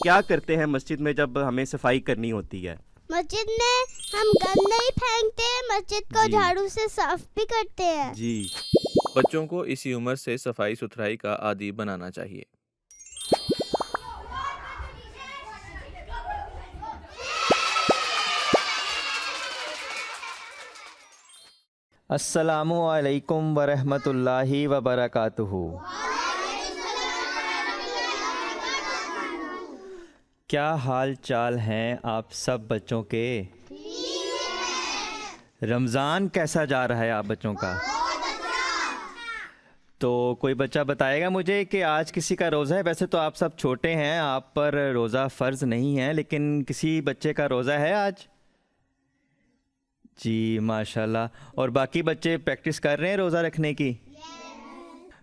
کیا کرتے ہیں مسجد میں جب ہمیں صفائی کرنی ہوتی ہے؟ مسجد میں ہم گند نہیں پھینکتے ہیں، مسجد کو جی جھاڑو سے صاف بھی کرتے ہیں۔ جی بچوں کو اسی عمر سے صفائی ستھرائی کا عادی بنانا چاہیے۔ السلام علیکم ورحمۃ اللہ وبرکاتہ۔ کیا حال چال ہیں آپ سب بچوں کے؟ رمضان کیسا جا رہا ہے آپ بچوں کا؟ تو کوئی بچہ بتائے گا مجھے کہ آج کسی کا روزہ ہے؟ ویسے تو آپ سب چھوٹے ہیں، آپ پر روزہ فرض نہیں ہے، لیکن کسی بچے کا روزہ ہے آج؟ جی ماشاءاللہ۔ اور باقی بچے پریکٹس کر رہے ہیں روزہ رکھنے کی؟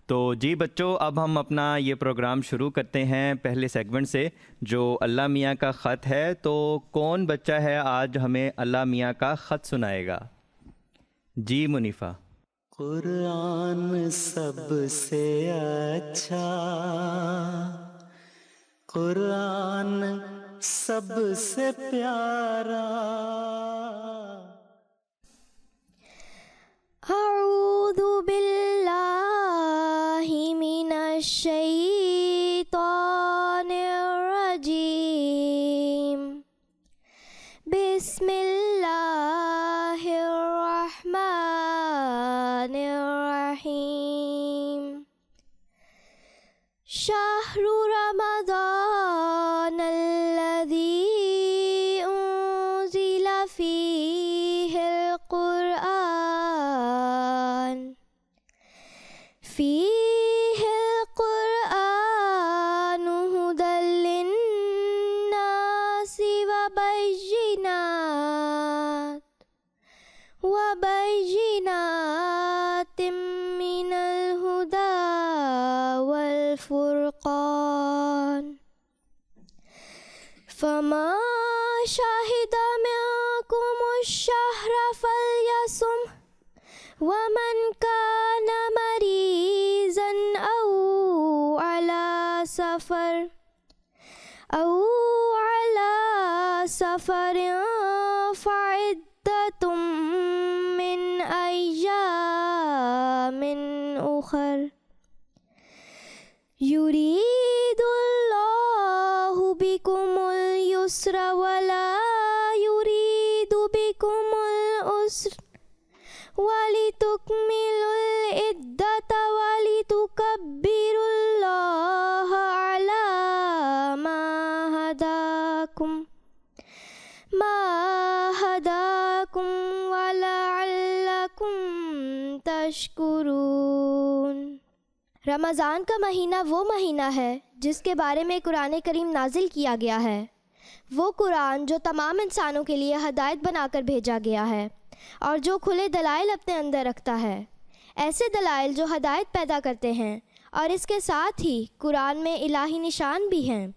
تو جی بچوں، اب ہم اپنا یہ پروگرام شروع کرتے ہیں پہلے سیگمنٹ سے جو اللہ میاں کا خط ہے۔ تو کون بچہ ہے آج ہمیں اللہ میاں کا خط سنائے گا؟ جی منیفہ۔ قرآن سب سے اچھا، قرآن سب سے پیارا، اعوذ باللہ من الشیطان الرجیم، بسم اللہ الرحمن الرحیم، شہر رمضان الذی انزل فیہ القرآن، فیہ القرآن ھدی للناس وبینات من الہدی والفرقان، فمن شہد منکم الشہر فلیصم، ومن کان مریضا او علی سفر فعدۃ من ایام اخر، یرید اللہ بکم الیسر ولا یرید بکم العسر، وَلِتُكْمِلُوا الْعِدَّةَ وَلِتُكَبِّرُوا اللَّهَ عَلَى مَا هَدَاكُمْ وَلَعَلَّكُمْ تَشْكُرُونَ۔ رمضان کا مہینہ وہ مہینہ ہے جس کے بارے میں قرآن کریم نازل کیا گیا ہے، وہ قرآن جو تمام انسانوں کے لیے ہدایت بنا کر بھیجا گیا ہے اور جو کھلے دلائل اپنے اندر رکھتا ہے، ایسے دلائل جو ہدایت پیدا کرتے ہیں، اور اس کے ساتھ ہی قرآن میں الہی نشان بھی ہیں۔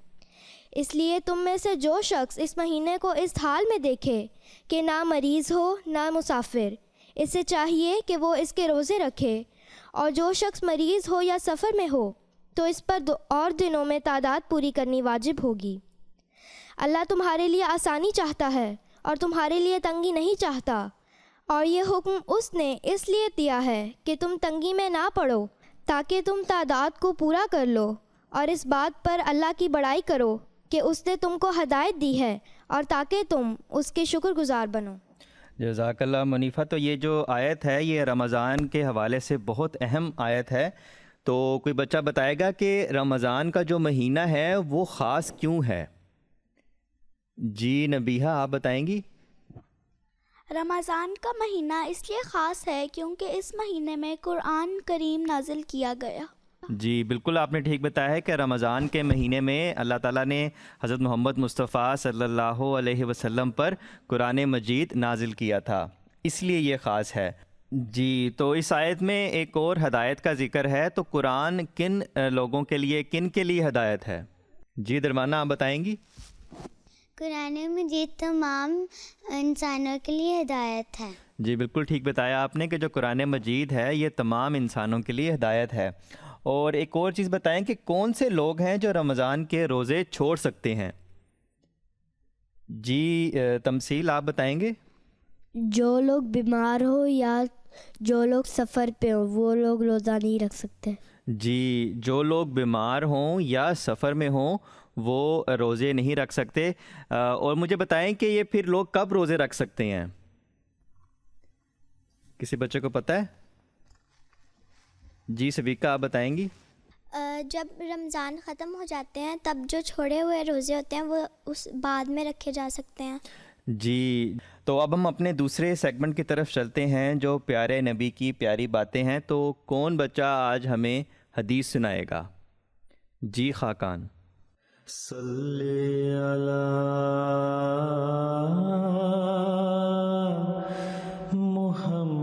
اس لیے تم میں سے جو شخص اس مہینے کو اس حال میں دیکھے کہ نہ مریض ہو نہ مسافر، اسے چاہیے کہ وہ اس کے روزے رکھے، اور جو شخص مریض ہو یا سفر میں ہو تو اس پر اور دنوں میں تعداد پوری کرنی واجب ہوگی۔ اللہ تمہارے لیے آسانی چاہتا ہے اور تمہارے لیے تنگی نہیں چاہتا، اور یہ حکم اس نے اس لیے دیا ہے کہ تم تنگی میں نہ پڑو تاکہ تم تعداد کو پورا کر لو، اور اس بات پر اللہ کی بڑائی کرو کہ اس نے تم کو ہدایت دی ہے، اور تاکہ تم اس کے شکر گزار بنو۔ جزاک اللہ منیفہ۔ تو یہ جو آیت ہے یہ رمضان کے حوالے سے بہت اہم آیت ہے۔ تو کوئی بچہ بتائے گا کہ رمضان کا جو مہینہ ہے وہ خاص کیوں ہے؟ جی نبیہہ آپ بتائیں گی؟ رمضان کا مہینہ اس لیے خاص ہے کیونکہ اس مہینے میں قرآن کریم نازل کیا گیا۔ جی بالکل آپ نے ٹھیک بتایا ہے کہ رمضان کے مہینے میں اللہ تعالیٰ نے حضرت محمد مصطفیٰ صلی اللہ علیہ وسلم پر قرآن مجید نازل کیا تھا، اس لیے یہ خاص ہے۔ جی تو اس آیت میں ایک اور ہدایت کا ذکر ہے، تو قرآن کن لوگوں کے لیے، کن کے لیے ہدایت ہے؟ جی درمانہ آپ بتائیں گی؟ قرآن مجید تمام انسانوں کے لیے ہدایت ہے۔ جی بالکل ٹھیک بتایا آپ نے کہ جو قرآن مجید ہے یہ تمام انسانوں کے لیے ہدایت ہے، اور ایک اور چیز بتائیں کہ کون سے لوگ ہیں جو رمضان کے روزے چھوڑ سکتے ہیں؟ جی تمثیل آپ بتائیں گے؟ جو لوگ بیمار ہو یا جو لوگ سفر پہ ہوں وہ لوگ روزہ نہیں رکھ سکتے۔ جی، جو لوگ بیمار ہوں یا سفر میں ہوں وہ روزے نہیں رکھ سکتے۔ اور مجھے بتائیں کہ یہ پھر لوگ کب روزے رکھ سکتے ہیں؟ کسی بچے کو پتہ ہے؟ جی سبیکہ آپ بتائیں گی؟ جب رمضان ختم ہو جاتے ہیں تب جو چھوڑے ہوئے روزے ہوتے ہیں وہ اس بعد میں رکھے جا سکتے ہیں۔ جی، تو اب ہم اپنے دوسرے سیگمنٹ کی طرف چلتے ہیں جو پیارے نبی کی پیاری باتیں ہیں۔ تو کون بچہ آج ہمیں حدیث سنائے گا؟ جی خاقان۔ صلی علی محمد۔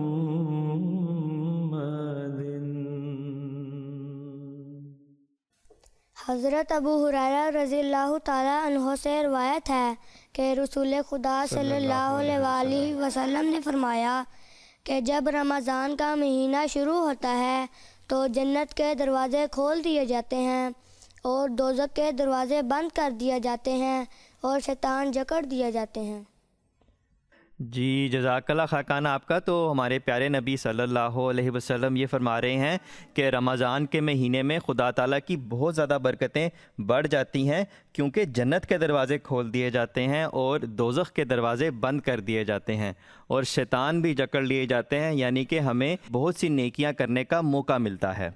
حضرت ابو ہریرہ رضی اللہ تعالیٰ عنہ سے روایت ہے کہ رسول خدا صلی اللہ علیہ وآلہ وسلم نے فرمایا کہ جب رمضان کا مہینہ شروع ہوتا ہے تو جنت کے دروازے کھول دیے جاتے ہیں اور دوزخ کے دروازے بند کر دیے جاتے ہیں اور شیطان جکڑ دیے جاتے ہیں۔ جی جزاک اللہ خاقان آپ کا۔ تو ہمارے پیارے نبی صلی اللہ علیہ وسلم یہ فرما رہے ہیں کہ رمضان کے مہینے میں خدا تعالیٰ کی بہت زیادہ برکتیں بڑھ جاتی ہیں کیونکہ جنت کے دروازے کھول دیے جاتے ہیں اور دوزخ کے دروازے بند کر دیے جاتے ہیں اور شیطان بھی جکڑ لیے جاتے ہیں، یعنی کہ ہمیں بہت سی نیکیاں کرنے کا موقع ملتا ہے۔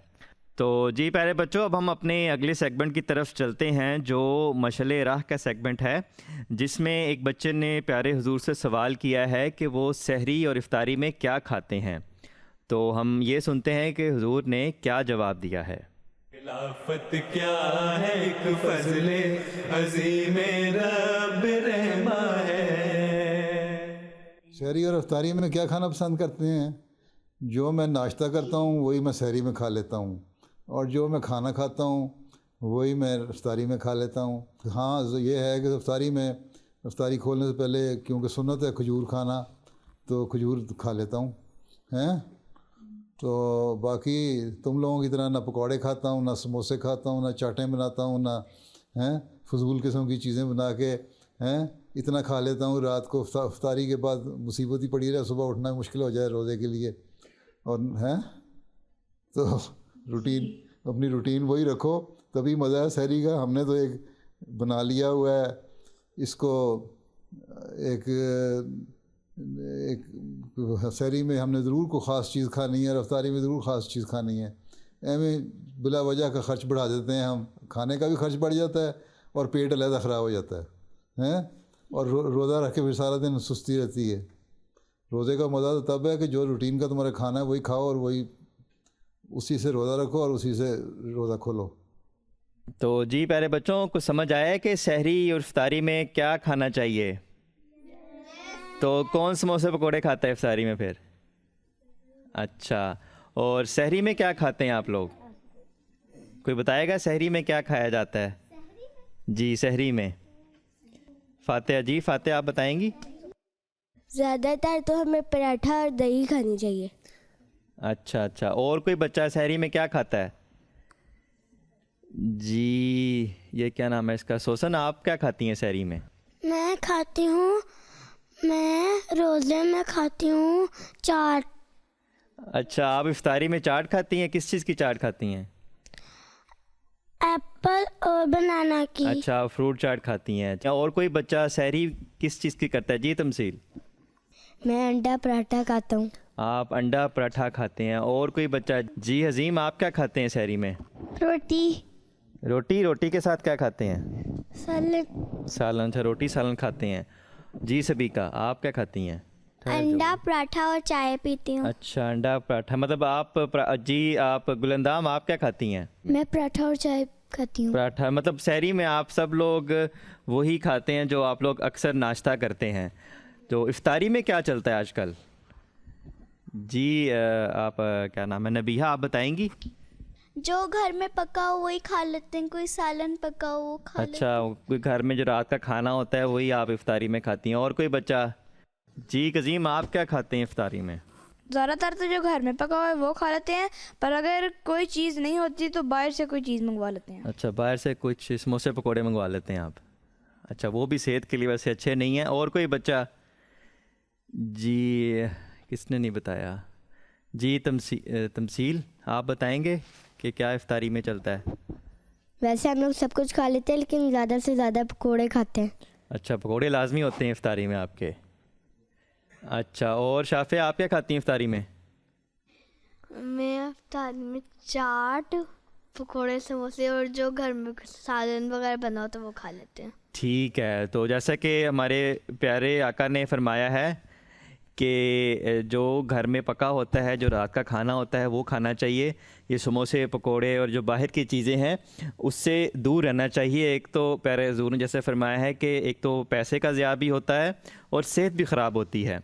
تو جی پیارے بچوں، اب ہم اپنے اگلے سیگمنٹ کی طرف چلتے ہیں جو مشعل راہ کا سیگمنٹ ہے، جس میں ایک بچے نے پیارے حضور سے سوال کیا ہے کہ وہ سحری اور افطاری میں کیا کھاتے ہیں۔ تو ہم یہ سنتے ہیں کہ حضور نے کیا جواب دیا ہے۔ خلافت کیا ہے ایک فضل عظیم رب رحمہ ہے۔ سحری اور افطاری میں کیا کھانا پسند کرتے ہیں؟ جو میں ناشتہ کرتا ہوں وہی میں سحری میں کھا لیتا ہوں، اور جو میں کھانا کھاتا ہوں وہی میں افطاری میں کھا لیتا ہوں۔ ہاں یہ ہے کہ افطاری کھولنے سے پہلے کیونکہ سنت ہے کھجور کھانا، تو کھجور کھا لیتا ہوں ہیں۔ تو باقی تم لوگوں کی طرح نہ پکوڑے کھاتا ہوں، نہ سموسے کھاتا ہوں، نہ چاٹیں بناتا ہوں، نہ فضول قسم کی چیزیں بنا کے اتنا کھا لیتا ہوں رات کو۔ افطاری کے بعد مصیبت ہی پڑی رہے، صبح اٹھنا مشکل ہو جائے روزے کے لیے، اور تو اپنی روٹین وہی رکھو تبھی مزہ ہے سحری کا۔ ہم نے تو ایک بنا لیا ہوا ہے اس کو، ایک سحری میں ہم نے ضرور کوئی خاص چیز کھانی ہے اور افطاری میں ضرور خاص چیز کھانی ہے۔ ایویں بلا وجہ کا خرچ بڑھا دیتے ہیں ہم، کھانے کا بھی خرچ بڑھ جاتا ہے اور پیٹ علیحدہ خراب ہو جاتا ہے اور روزہ رکھ کے پھر سارا دن سستی رہتی ہے۔ روزے کا مزہ تو تب ہے کہ جو روٹین کا تمہارا کھانا ہے وہی کھاؤ اور وہی اسی سے روزہ رکھو اور اسی سے روزہ کھولو۔ تو جی پیارے بچوں، کچھ سمجھ آیا کہ سحری اور افطاری میں کیا کھانا چاہیے؟ تو کون سموسے پکوڑے کھاتا ہے افطاری میں پھر؟ اچھا، اور سحری میں کیا کھاتے ہیں آپ لوگ؟ کوئی بتائے گا سحری میں کیا کھایا جاتا ہے؟ جی سحری میں فاتحہ، جی فاتحہ آپ بتائیں گی؟ زیادہ تر تو ہمیں پراٹھا اور دہی کھانی چاہیے۔ اچھا، اور کوئی بچہ سحری میں کیا کھاتا ہے؟ جی یہ کیا نام ہے اس کا، سوسن آپ کیا کھاتی ہیں سحری میں؟ میں کھاتی ہوں، میں روزے میں کھاتی ہوں چاٹ۔ اچھا، آپ افطاری میں چاٹ کھاتی ہیں؟ کس چیز کی چاٹ کھاتی ہیں؟ ایپل اور بنانا کی۔ اچھا، فروٹ چاٹ کھاتی ہیں۔ اور کوئی بچہ سحری کس چیز کی کرتا ہے؟ جی تمثیل۔ میں انڈا پراٹھا کھاتا ہوں۔ آپ انڈا پراٹھا کھاتے ہیں۔ اور کوئی بچہ؟ جی حزیم آپ کیا کھاتے ہیں سحری میں؟ روٹی کے ساتھ کیا کھاتے ہیں؟ سالن۔ اچھا، روٹی سالن کھاتے ہیں۔ جی سبیکہ آپ کیا کھاتی ہیں؟ انڈا پراٹھا اور چائے پیتی ہوں۔ اچھا، انڈا پراٹھا، مطلب آپ جی آپ گلندام آپ کیا کھاتی ہیں؟ میں پراٹھا اور چائے کھاتی ہوں۔ پراٹھا، مطلب سحری میں آپ سب لوگ وہی کھاتے ہیں جو آپ لوگ اکثر ناشتہ کرتے ہیں۔ تو افطاری میں کیا چلتا ہے آج کل؟ جی آپ کیا نام ہے، نبیہہ آپ بتائیں گی؟ جو گھر میں پکا ہو وہی کھا لیتے ہیں، کوئی سالن پکا ہو وہ کھا لیتے ہیں۔ اچھا، کوئی گھر میں جو رات کا کھانا ہوتا ہے وہی آپ افطاری میں کھاتی ہیں۔ اور کوئی بچہ؟ جی قزیم آپ کیا کھاتے ہیں افطاری میں؟ زیادہ تر تو جو گھر میں پکا ہوا ہے وہ کھا لیتے ہیں، پر اگر کوئی چیز نہیں ہوتی تو باہر سے کوئی چیز منگوا لیتے ہیں۔ اچھا، باہر سے کچھ سموسے پکوڑے منگوا لیتے ہیں آپ؟ اچھا، وہ بھی صحت کے لیے ویسے اچھے نہیں ہیں۔ اور کوئی بچہ؟ جی کس نے نہیں بتایا؟ جی تمثیل آپ بتائیں گے کہ کیا افطاری میں چلتا ہے؟ ویسے ہم لوگ سب کچھ کھا لیتے ہیں لیکن زیادہ سے زیادہ پکوڑے کھاتے ہیں۔ اچھا، پکوڑے لازمی ہوتے ہیں افطاری میں آپ کے؟ اچھا، اور شافیہ آپ کیا کھاتی ہیں افطاری میں؟ میں افطاری میں چاٹ، پکوڑے، سموسے اور جو گھر میں سالن وغیرہ بنا ہو تو وہ کھا لیتے ہیں۔ ٹھیک ہے، تو جیسا کہ ہمارے پیارے آقا نے فرمایا ہے کہ جو گھر میں پکا ہوتا ہے، جو رات کا کھانا ہوتا ہے وہ کھانا چاہیے۔ یہ سموسے، پکوڑے اور جو باہر کی چیزیں ہیں اس سے دور رہنا چاہیے۔ ایک تو پیارے حضور نے جیسے فرمایا ہے کہ ایک تو پیسے کا ضیاع بھی ہوتا ہے اور صحت بھی خراب ہوتی ہے،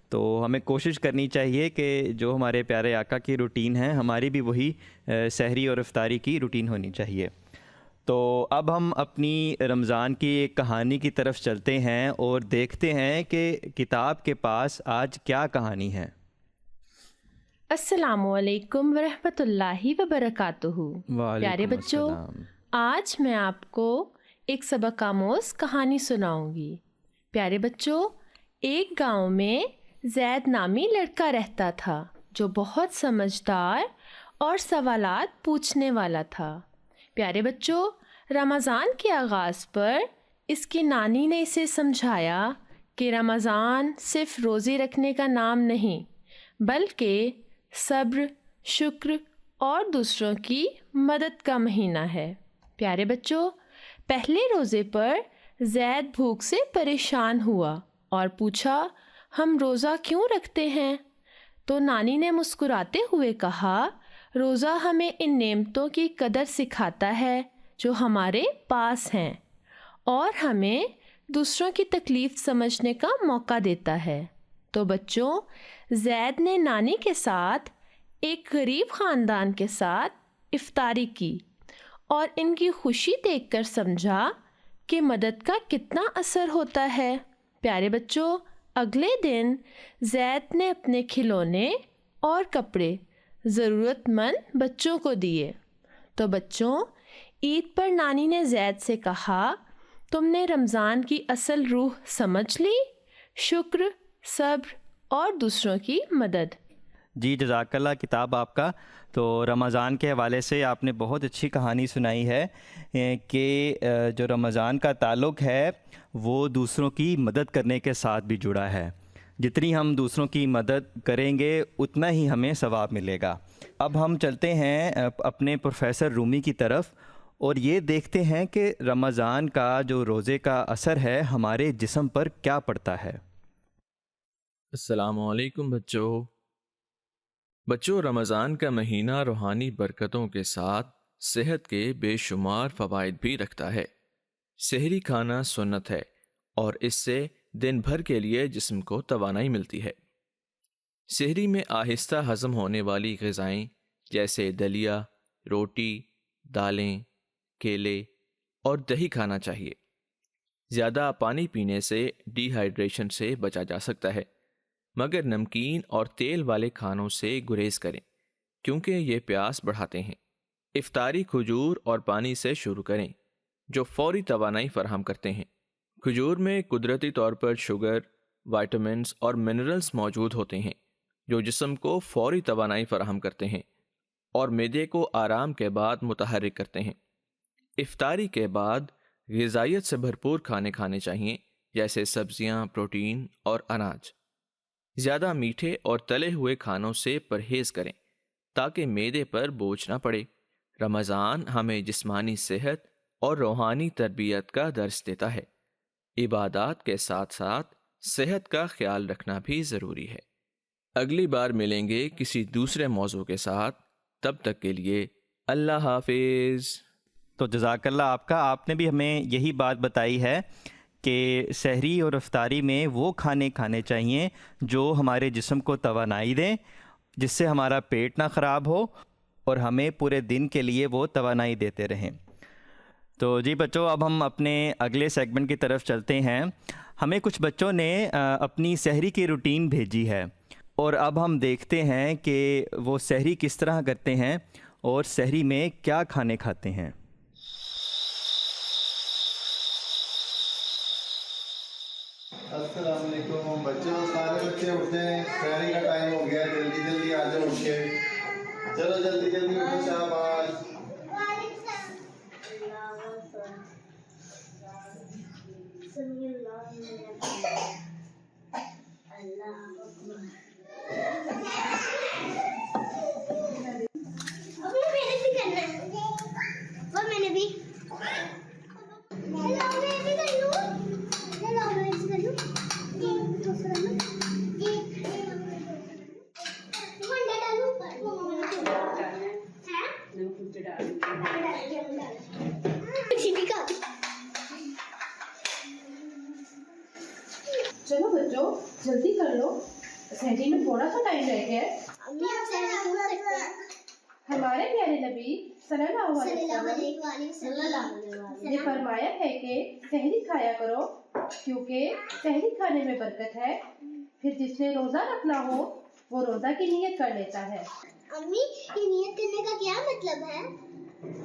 تو ہمیں کوشش کرنی چاہیے کہ جو ہمارے پیارے آقا کی روٹین ہے ہماری بھی وہی سحری اور افطاری کی روٹین ہونی چاہیے۔ تو اب ہم اپنی رمضان کی ایک کہانی کی طرف چلتے ہیں اور دیکھتے ہیں کہ کتاب کے پاس آج کیا کہانی ہے۔ السلام علیکم ورحمۃ اللہ وبرکاتہ۔ پیارے بچوں، آج میں آپ کو ایک سبق آموز کہانی سناؤں گی۔ پیارے بچوں، ایک گاؤں میں زید نامی لڑکا رہتا تھا جو بہت سمجھدار اور سوالات پوچھنے والا تھا۔ پیارے بچوں، رمضان کے آغاز پر اس کی نانی نے اسے سمجھایا کہ رمضان صرف روزے رکھنے کا نام نہیں بلکہ صبر، شکر اور دوسروں کی مدد کا مہینہ ہے۔ پیارے بچوں، پہلے روزے پر زید بھوک سے پریشان ہوا اور پوچھا، ہم روزہ کیوں رکھتے ہیں؟ تو نانی نے مسکراتے ہوئے کہا، روزہ ہمیں ان نعمتوں کی قدر سکھاتا ہے جو ہمارے پاس ہیں اور ہمیں دوسروں کی تکلیف سمجھنے کا موقع دیتا ہے۔ تو بچوں، زید نے نانی کے ساتھ ایک غریب خاندان کے ساتھ افطاری کی اور ان کی خوشی دیکھ کر سمجھا کہ مدد کا کتنا اثر ہوتا ہے۔ پیارے بچوں، اگلے دن زید نے اپنے کھلونے اور کپڑے ضرورت مند بچوں کو دیے۔ تو بچوں، عید پر نانی نے زید سے کہا، تم نے رمضان کی اصل روح سمجھ لی، شکر، صبر اور دوسروں کی مدد۔ جی جزاک اللہ کتاب آپ کا۔ تو رمضان کے حوالے سے آپ نے بہت اچھی کہانی سنائی ہے کہ جو رمضان کا تعلق ہے وہ دوسروں کی مدد کرنے کے ساتھ بھی جڑا ہے۔ جتنی ہم دوسروں کی مدد کریں گے اتنا ہی ہمیں ثواب ملے گا۔ اب ہم چلتے ہیں اپنے پروفیسر رومی کی طرف اور یہ دیکھتے ہیں کہ رمضان کا جو روزے کا اثر ہے ہمارے جسم پر کیا پڑتا ہے۔ السلام علیکم بچوں، رمضان کا مہینہ روحانی برکتوں کے ساتھ صحت کے بے شمار فوائد بھی رکھتا ہے۔ سحری کھانا سنت ہے اور اس سے دن بھر کے لیے جسم کو توانائی ملتی ہے۔ سحری میں آہستہ ہضم ہونے والی غذائیں جیسے دلیا، روٹی، دالیں، کیلے اور دہی کھانا چاہیے۔ زیادہ پانی پینے سے ڈی ہائیڈریشن سے بچا جا سکتا ہے، مگر نمکین اور تیل والے کھانوں سے گریز کریں کیونکہ یہ پیاس بڑھاتے ہیں۔ افطاری کھجور اور پانی سے شروع کریں جو فوری توانائی فراہم کرتے ہیں۔ کھجور میں قدرتی طور پر شوگر، وائٹامنز اور منرلز موجود ہوتے ہیں جو جسم کو فوری توانائی فراہم کرتے ہیں اور معدے کو آرام کے بعد متحرک کرتے ہیں۔ افطاری کے بعد غذائیت سے بھرپور کھانے چاہیے جیسے سبزیاں، پروٹین اور اناج۔ زیادہ میٹھے اور تلے ہوئے کھانوں سے پرہیز کریں تاکہ معدے پر بوجھ نہ پڑے۔ رمضان ہمیں جسمانی صحت اور روحانی تربیت کا درس دیتا ہے۔ عبادات کے ساتھ ساتھ صحت کا خیال رکھنا بھی ضروری ہے۔ اگلی بار ملیں گے کسی دوسرے موضوع کے ساتھ، تب تک کے لیے اللہ حافظ۔ تو جزاک اللہ آپ کا۔ آپ نے بھی ہمیں یہی بات بتائی ہے کہ سحری اور افطاری میں وہ کھانے چاہیے جو ہمارے جسم کو توانائی دیں، جس سے ہمارا پیٹ نہ خراب ہو اور ہمیں پورے دن کے لیے وہ توانائی دیتے رہیں۔ تو جی بچوں، اب ہم اپنے اگلے سیگمنٹ کی طرف چلتے ہیں۔ ہمیں کچھ بچوں نے اپنی سحری کی روٹین بھیجی ہے اور اب ہم دیکھتے ہیں کہ وہ سحری کس طرح کرتے ہیں اور سحری میں کیا کھانے کھاتے ہیں۔ السلام علیکم بچوں، سارے بچے اٹھیں، سحری کا ٹائم ہو گیا، جلدی جلدی آ جاؤ اٹھ کے، چلو جلدی جلدی اٹھو، شاباش۔ چلو بچوں جلدی کر لو، سحری میں تھوڑا سا ٹائم رہ گیا ہے۔ ہمارے پیارے نبی صلی اللہ علیہ وسلم نے فرمایا ہے کہ سحری کھایا کرو، کیونکہ سحری کھانے میں برکت ہے۔ پھر جس نے روزہ رکھنا ہو وہ روزہ کی نیت کر لیتا ہے۔ امی یہ نیت کرنے کا کیا مطلب ہے؟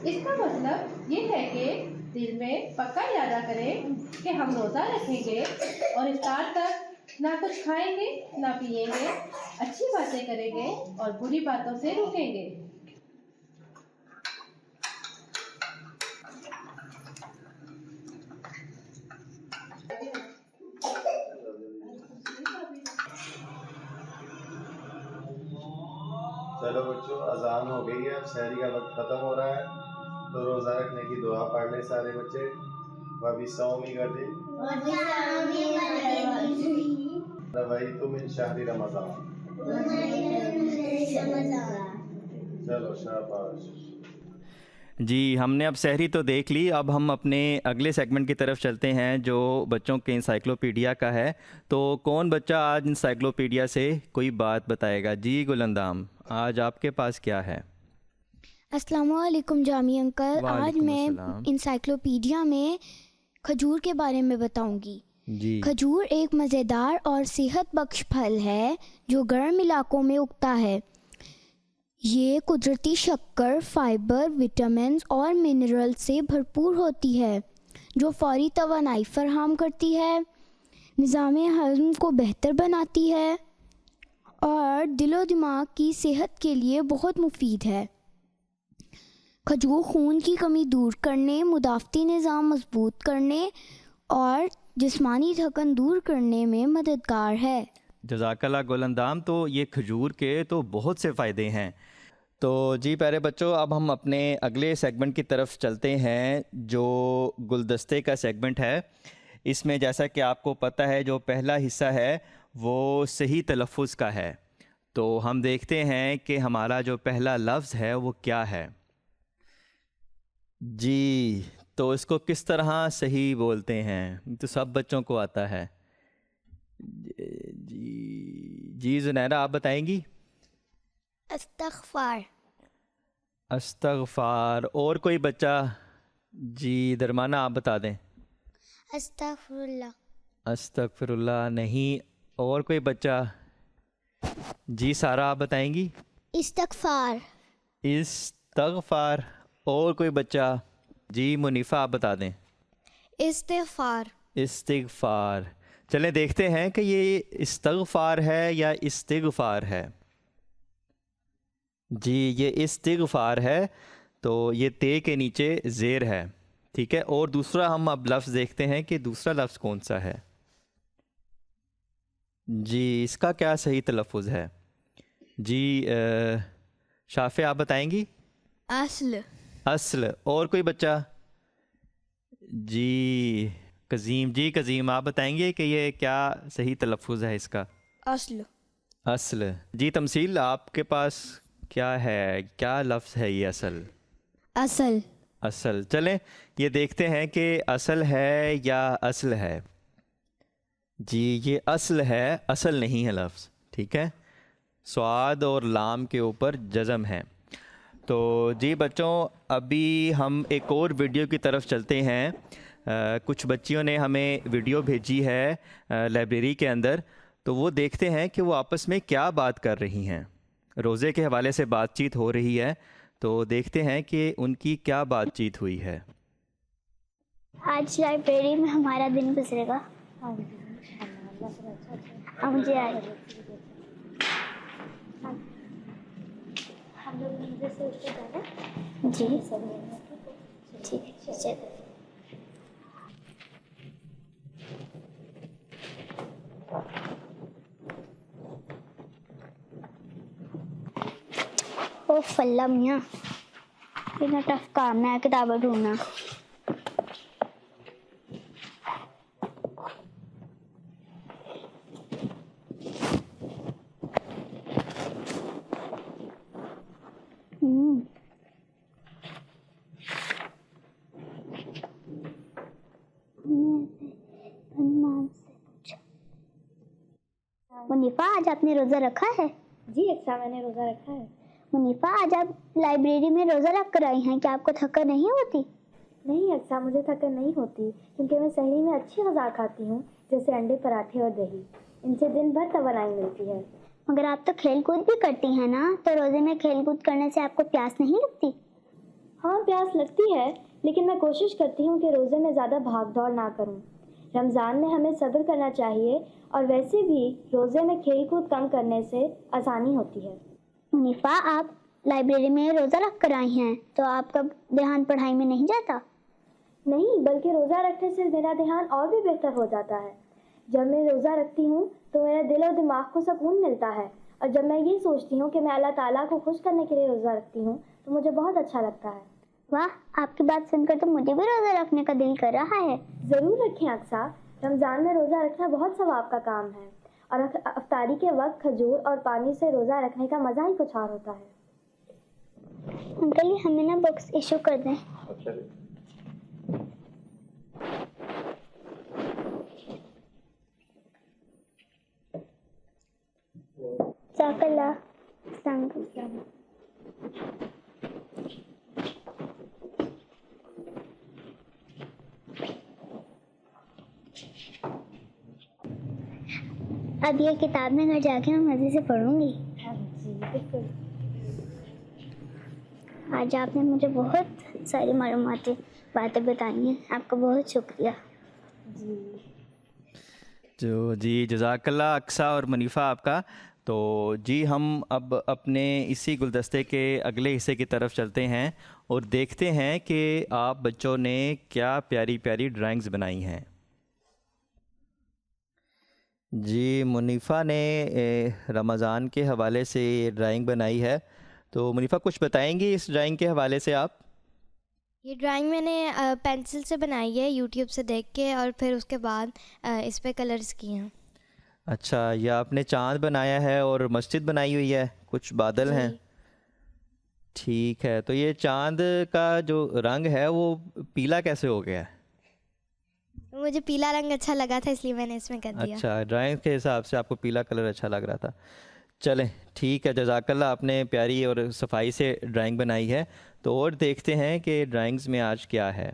اس کا مطلب یہ ہے کہ دل میں پکا ارادہ کریں کہ ہم روزہ رکھیں گے اور افطار تک نہ کچھ کھائیں گے نہ پیئیں گے، اچھی باتیں کریں گے اور بری باتوں سے روکیں گے۔ چلو بچوں اذان ہو گئی ہے، اب سحری کا وقت ختم ہو رہا ہے، تو روزہ رکھنے کی دعا پڑھ لیں سارے بچے۔ وَبِ صَوْمِ غَدٍ رویت من شہر رمضان۔ چلو شاباش۔ جی ہم نے اب سحری تو دیکھ لی، اب ہم اپنے اگلے سیگمنٹ کی طرف چلتے ہیں جو بچوں کے انسائکلوپیڈیا کا ہے۔ تو کون بچہ آج انسائکلوپیڈیا سے کوئی بات بتائے گا؟ جی گلندام، آج آپ کے پاس کیا ہے؟ السلام علیکم جامی انکل، آج میں السلام۔ انسائکلوپیڈیا میں کھجور کے بارے میں بتاؤں گی۔ جی کھجور ایک مزیدار اور صحت بخش پھل ہے جو گرم علاقوں میں اگتا ہے۔ یہ قدرتی شکر، فائبر، وٹامنز اور منرل سے بھرپور ہوتی ہے جو فوری توانائی فراہم کرتی ہے، نظام ہضم کو بہتر بناتی ہے اور دل و دماغ کی صحت کے لیے بہت مفید ہے۔ کھجور خون کی کمی دور کرنے، مدافعتی نظام مضبوط کرنے اور جسمانی تھکن دور کرنے میں مددگار ہے۔ جزاک اللہ گلندام، تو یہ کھجور کے تو بہت سے فائدے ہیں۔ تو جی پیارے بچوں، اب ہم اپنے اگلے سیگمنٹ کی طرف چلتے ہیں جو گلدستے کا سیگمنٹ ہے۔ اس میں جیسا کہ آپ کو پتہ ہے جو پہلا حصہ ہے وہ صحیح تلفظ کا ہے، تو ہم دیکھتے ہیں کہ ہمارا جو پہلا لفظ ہے وہ کیا ہے۔ جی تو اس کو کس طرح صحیح بولتے ہیں؟ تو سب بچوں کو آتا ہے۔ جی زنیرہ آپ بتائیں گی؟ استغفار۔ استغفار۔ اور کوئی بچہ؟ جی درمانہ آپ بتا دیں۔ استغفر اللہ۔ استغفر اللہ نہیں۔ اور کوئی بچہ؟ جی سارہ آپ بتائیں گی؟ استغفار۔ استغفار۔ اور کوئی بچہ؟ جی منیفہ آپ بتا دیں۔ استغفار۔ استغفار۔ چلیں دیکھتے ہیں کہ یہ استغفار ہے یا استغفار ہے۔ جی یہ استغفار ہے، تو یہ تے کے نیچے زیر ہے، ٹھیک ہے۔ اور دوسرا ہم اب لفظ دیکھتے ہیں کہ دوسرا لفظ کون سا ہے۔ جی اس کا کیا صحیح تلفظ ہے؟ جی شافع آپ بتائیں گی؟ اصل۔ اصل۔ اور کوئی بچہ؟ جی قزیم۔ جی قزیم آپ بتائیں گے کہ یہ کیا صحیح تلفظ ہے اس کا؟ اصل۔ اصل۔ جی تمثیل آپ کے پاس کیا ہے، کیا لفظ ہے یہ اصل؟ اصل۔ اصل۔ چلیں یہ دیکھتے ہیں کہ اصل ہے یا اصل ہے۔ جی یہ اصل ہے، اصل نہیں ہے لفظ، ٹھیک ہے۔ صاد اور لام کے اوپر جزم ہے۔ تو جی بچوں ابھی ہم ایک اور ویڈیو کی طرف چلتے ہیں۔ کچھ بچیوں نے ہمیں ویڈیو بھیجی ہے لائبریری کے اندر، تو وہ دیکھتے ہیں کہ وہ آپس میں کیا بات کر رہی ہیں. روزے کے حوالے سے بات چیت ہو رہی ہے تو دیکھتے ہیں کہ ان کی کیا بات چیت ہوئی ہے. آج لائبریری میں ہمارا دن گزرے گا. مجھے آئے جی ٹھیک ہے. اوف اللہ میاں اتنا ٹف کام ہے کتابیں ڈھونڈنا. منیفا آج آپ نے روزہ رکھا ہے؟ جی اکثر میں نے روزہ رکھا ہے. منیفا آج آپ لائبریری میں روزہ رکھ کر آئی ہیں، کیا آپ کو تھکن نہیں ہوتی؟ نہیں اکثر مجھے تھکن نہیں ہوتی کیونکہ میں سحری میں اچھی غذا کھاتی ہوں جیسے انڈے، پراٹھے اور دہی. ان سے دن بھر توانائی ملتی ہے. مگر آپ تو کھیل کود بھی کرتی ہیں نا، تو روزے میں کھیل کود کرنے سے آپ کو پیاس نہیں لگتی؟ ہاں پیاس لگتی ہے لیکن میں کوشش کرتی ہوں کہ روزے میں زیادہ بھاگ دوڑ نہ کروں. رمضان میں ہمیں صبر کرنا چاہیے اور ویسے بھی روزے میں کھیل کود کم کرنے سے آسانی ہوتی ہے. منیفا آپ لائبریری میں روزہ رکھ کر آئی ہیں تو آپ کا دھیان پڑھائی میں نہیں جاتا؟ نہیں بلکہ روزہ رکھنے سے میرا دھیان اور بھی بہتر ہو جاتا ہے. جب میں روزہ رکھتی ہوں تو میرے دل و دماغ کو سکون ملتا ہے اور جب میں یہ سوچتی ہوں کہ میں اللہ تعالیٰ کو خوش کرنے کے لیے روزہ رکھتی ہوں تو مجھے بہت اچھا لگتا ہے. واہ، آپ کی بات سن کر تو مجھے بھی روزہ رکھنے کا دل کر رہا ہے. ضرور رکھیں اقصیٰ، رمضان میں روزہ رکھنا بہت ثواب کا کام ہے اور افطاری کے وقت کھجور اور پانی سے روزہ رکھنے کا مزہ ہی کچھ اور ہوتا ہے. انکل ہمیں نا بکس ایشو کر دیں. جزاک اللہ. السلام علیکم. اب یہ کتاب میں گھر جا کے میں مزے سے پڑھوں گی. جی بالکل. آج آپ نے مجھے بہت ساری معلوماتی باتیں بتائی ہیں، آپ کا بہت شکریہ. جی جزاک اللہ اقصیٰ اور منیفا آپ کا. تو جی ہم اب اپنے اسی گلدستے کے اگلے حصے کی طرف چلتے ہیں اور دیکھتے ہیں کہ آپ بچوں نے کیا پیاری پیاری ڈرائنگز بنائی ہیں. جی منیفا نے رمضان کے حوالے سے ڈرائنگ بنائی ہے، تو منیفا کچھ بتائیں گی اس ڈرائنگ کے حوالے سے آپ؟ یہ ڈرائنگ میں نے پینسل سے بنائی ہے یوٹیوب سے دیکھ کے اور پھر اس کے بعد اس پہ کلرز کیے ہیں. اچھا، یہ آپ نے چاند بنایا ہے اور مسجد بنائی ہوئی ہے، کچھ بادل ہیں. ٹھیک ہے، تو یہ چاند کا جو رنگ ہے وہ پیلا کیسے ہو گیا ہے؟ مجھے پیلا رنگ اچھا لگا تھا اس لیے میں نے اس میں کر دیا. اچھا، ڈرائنگ کے حساب سے آپ کو پیلا کلر اچھا لگ رہا تھا. چلیں ٹھیک ہے، جزاک اللہ، آپ نے پیاری اور صفائی سے ڈرائنگ بنائی ہے. تو اور دیکھتے ہیں کہ ڈرائنگز میں آج کیا ہے.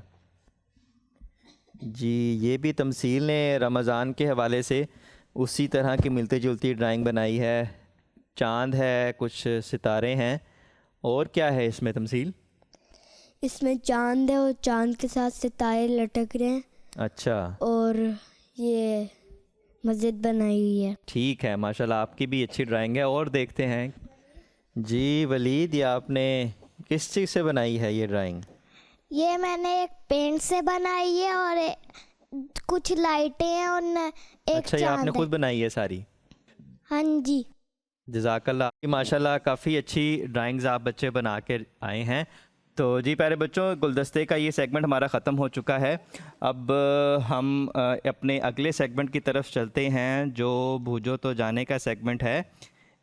جی یہ بھی تمثیل نے رمضان کے حوالے سے اسی طرح کی ملتی جلتی ڈرائنگ بنائی ہے. چاند ہے، کچھ ستارے ہیں، اور کیا ہے اس میں تمثیل؟ اس میں چاند ہے اور چاند کے ساتھ ستارے لٹک رہے ہیں. اچھا، اور یہ مسجد بنائی ہوئی ہے. ٹھیک ہے، ماشاءاللہ آپ کی بھی اچھی ڈرائنگ ہے. اور دیکھتے ہیں. جی ولید، یہ آپ نے کس چیز سے بنائی ہے یہ ڈرائنگ؟ یہ میں نے ایک پینٹ سے بنائی ہے اور کچھ لائٹیں ہیں اور ایک اچھا، یہ آپ نے خود بنائی ہے ساری؟ ہاں جی. جزاک اللہ، ماشاءاللہ کافی اچھی ڈرائنگز آپ بچے بنا کے آئے ہیں. تو جی پیارے بچوں، گلدستے کا یہ سیگمنٹ ہمارا ختم ہو چکا ہے. اب ہم اپنے اگلے سیگمنٹ کی طرف چلتے ہیں جو بھوجو تو جانے کا سیگمنٹ ہے.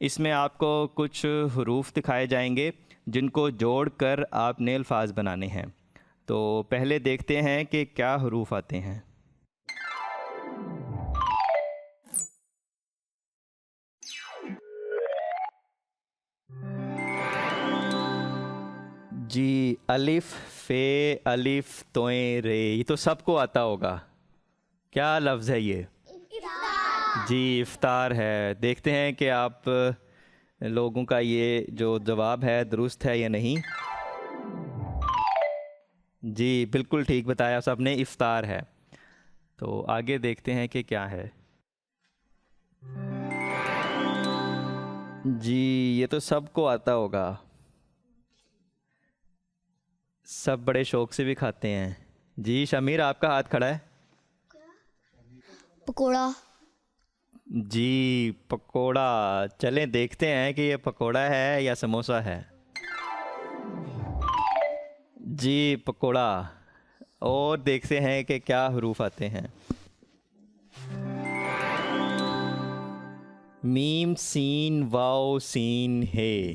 اس میں آپ کو کچھ حروف دکھائے جائیں گے جن کو جوڑ کر آپ نے الفاظ بنانے ہیں. تو پہلے دیکھتے ہیں کہ کیا حروف آتے ہیں. جی الف، فے، الف، توئیں، رے، یہ تو سب کو آتا ہوگا. کیا لفظ ہے یہ؟ جی افطار ہے. دیکھتے ہیں کہ آپ لوگوں کا یہ جو جواب ہے درست ہے یا نہیں. جی بالکل ٹھیک بتایا سب نے, افطار ہے. تو آگے دیکھتے ہیں کہ کیا ہے. جی یہ تو سب کو آتا ہوگا, سب بڑے شوق سے بھی کھاتے ہیں. جی شمیر آپ کا ہاتھ کھڑا ہے. پکوڑا. جی پکوڑا. چلیں دیکھتے ہیں کہ یہ پکوڑا ہے یا سموسہ ہے. جی پکوڑا. اور دیکھتے ہیں کہ کیا حروف آتے ہیں. میم سین واو سین ہے.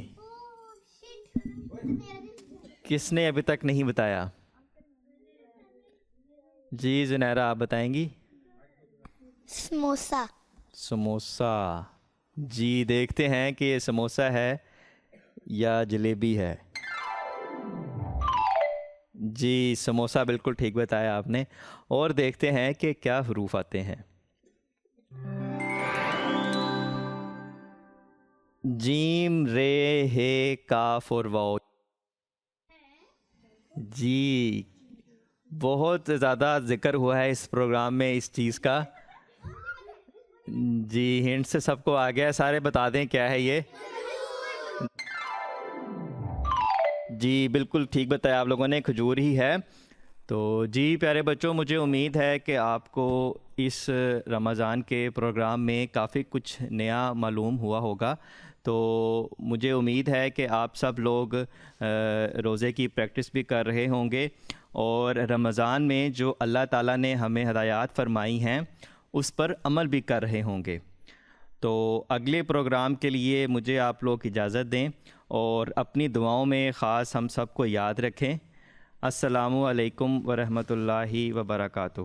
کس نے ابھی تک نہیں بتایا؟ جی زنیرہ آپ بتائیں گی. سموسہ. سموسہ. جی دیکھتے ہیں کہ یہ سموسہ ہے یا جلیبی ہے. جی سموسہ بالکل ٹھیک بتایا آپ نے. اور دیکھتے ہیں کہ کیا حروف آتے ہیں. جیم رے ہے کاف اور واو. جی بہت زیادہ ذکر ہوا ہے اس پروگرام میں اس چیز کا. جی ہنٹ سے سب کو آ گیا, سارے بتا دیں کیا ہے یہ. جی بالکل ٹھیک بتایا آپ لوگوں نے, کھجور ہی ہے. تو جی پیارے بچوں, مجھے امید ہے کہ آپ کو اس رمضان کے پروگرام میں کافی کچھ نیا معلوم ہوا ہوگا. تو مجھے امید ہے کہ آپ سب لوگ روزے کی پریکٹس بھی کر رہے ہوں گے, اور رمضان میں جو اللہ تعالیٰ نے ہمیں ہدایات فرمائی ہیں اس پر عمل بھی کر رہے ہوں گے. تو اگلے پروگرام کے لیے مجھے آپ لوگ اجازت دیں, اور اپنی دعاؤں میں خاص ہم سب کو یاد رکھیں. السلام علیکم ورحمۃ اللہ وبرکاتہ.